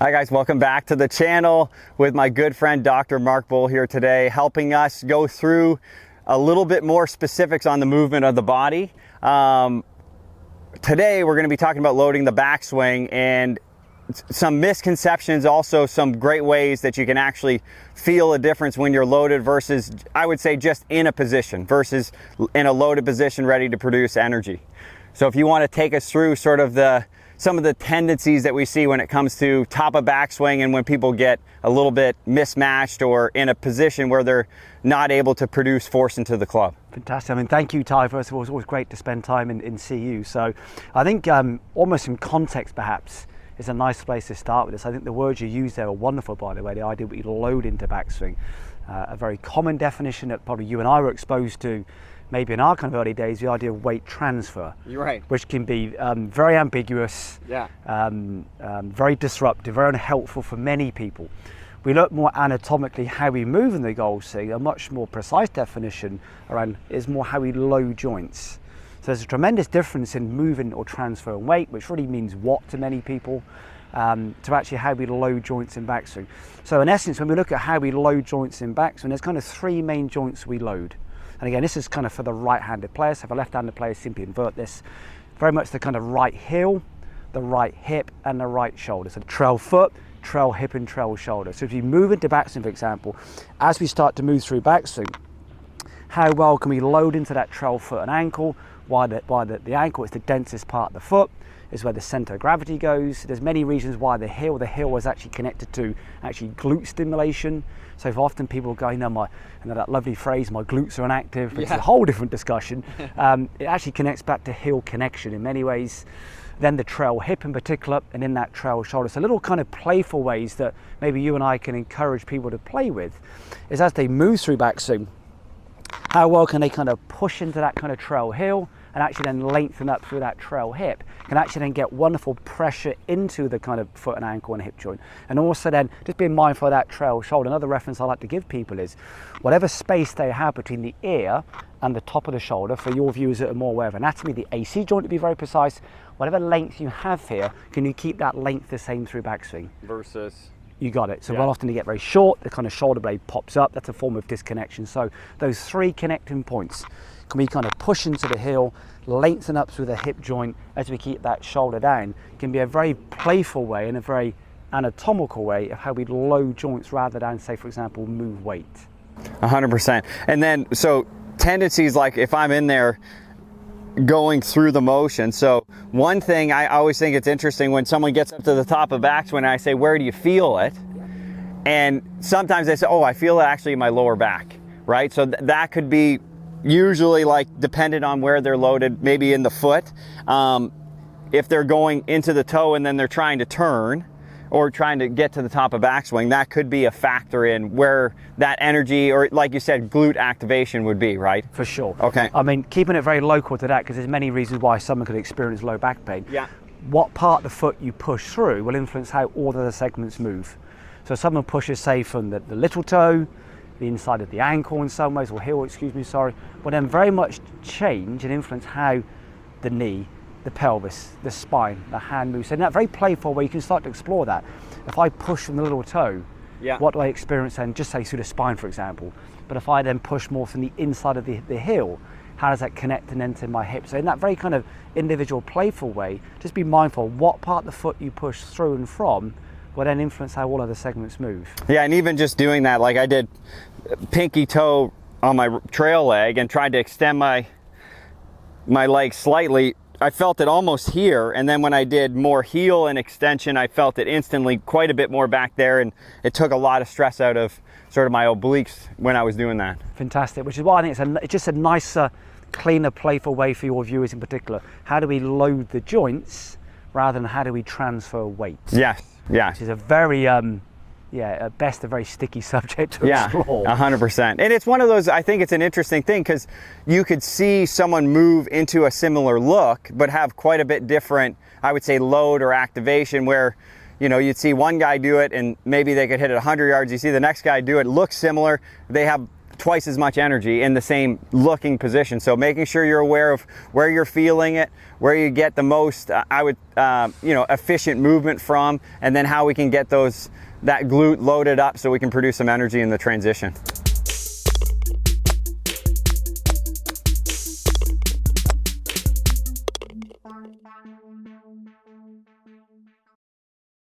Hi guys, welcome back to the channel with my good friend Dr. Mark Bull here today, helping us go through a little bit more specifics on the movement of the body. Today we're going to be talking about loading the backswing and some misconceptions, also some great ways that you can actually feel a difference when you're loaded versus, I would say, just in a position versus in a loaded position ready to produce energy. So if you want to take us through sort of some of the tendencies that we see when it comes to top of backswing and when people get a little bit mismatched or in a position where they're not able to produce force into the club. Fantastic. I mean, thank you, Ty. First of all, it's always great to spend time in CU. So I think almost some context perhaps is a nice place to start with this. I think the words you use there are wonderful, by the way. The idea that we load into backswing, a very common definition that probably you and I were exposed to maybe in our kind of early days, the idea of weight transfer. You're right. Which can be very ambiguous, very disruptive, very unhelpful for many people. We look more anatomically how we move in the golf swing. A much more precise definition around is more how we load joints. So there's a tremendous difference in moving or transferring weight, which really means what to many people, to actually how we load joints in backswing. So in essence, when we look at how we load joints in backswing, there's kind of three main joints we load. And again, this is kind of for the right-handed players. So for left-handed players, simply invert this. Very much the kind of right heel, the right hip, and the right shoulder. So trail foot, trail hip, and trail shoulder. So if you move into backswing, for example, as we start to move through backswing, how well can we load into that trail foot and ankle? Why the ankle is the densest part of the foot, is where the center of gravity goes. There's many reasons why the heel is actually connected to actually glute stimulation. So if often people go, that lovely phrase, my glutes are inactive, which is a whole different discussion. It actually connects back to heel connection in many ways. Then the trail hip in particular, and in that trail shoulder. So little kind of playful ways that maybe you and I can encourage people to play with is as they move through backswing, how well can they kind of push into that kind of trail heel and actually then lengthen up through that trail hip, can actually then get wonderful pressure into the kind of foot and ankle and hip joint. And also then just being mindful of that trail shoulder. Another reference I like to give people is whatever space they have between the ear and the top of the shoulder, for your viewers that are more aware of anatomy, the AC joint to be very precise, whatever length you have here, can you keep that length the same through backswing? Versus? You got it. So well often you get very short, the kind of shoulder blade pops up. That's a form of disconnection. So those three connecting points can we kind of push into the heel, lengthen up through the hip joint as we keep that shoulder down. It can be a very playful way and a very anatomical way of how we load joints rather than, say, for example, move weight. 100%. And then, so tendencies like if I'm in there going through the motion. So one thing I always think it's interesting when someone gets up to the top of backswing and I say, where do you feel it? And sometimes they say, oh, I feel it actually in my lower back, right? So that could be usually like dependent on where they're loaded, maybe in the foot. If they're going into the toe and then they're trying to turn or trying to get to the top of backswing, that could be a factor in where that energy, or like you said, glute activation would be, right? For sure. Okay. I mean, keeping it very local to that, because there's many reasons why someone could experience low back pain. Yeah. What part of the foot you push through will influence how all of the segments move. So someone pushes, say, from the little toe, the inside of the ankle in some ways, or heel, will then very much change and influence how the knee, the pelvis, the spine, the hand moves. So in that very playful way, you can start to explore that. If I push from the little toe, what do I experience then, just say through the spine, for example? But if I then push more from the inside of the heel, how does that connect and enter my hip? So in that very kind of individual playful way, just be mindful what part of the foot you push through and from will then influence how all of the segments move. Yeah, and even just doing that, like I did pinky toe on my trail leg and tried to extend my leg slightly, I felt it almost here, and then when I did more heel and extension, I felt it instantly quite a bit more back there, and it took a lot of stress out of sort of my obliques when I was doing that. Fantastic, which is why I think it's just a nicer, cleaner, playful way for your viewers in particular. How do we load the joints rather than how do we transfer weight? Yes, yeah. Which is a very at best a very sticky subject to explore. 100%. And it's one of those, I think it's an interesting thing because you could see someone move into a similar look but have quite a bit different, I would say, load or activation, where you'd see one guy do it and maybe they could hit it 100 yards. You see the next guy do it, looks similar. They have twice as much energy in the same looking position. So making sure you're aware of where you're feeling it, where you get the most, efficient movement from, and then how we can get that glute loaded up so we can produce some energy in the transition.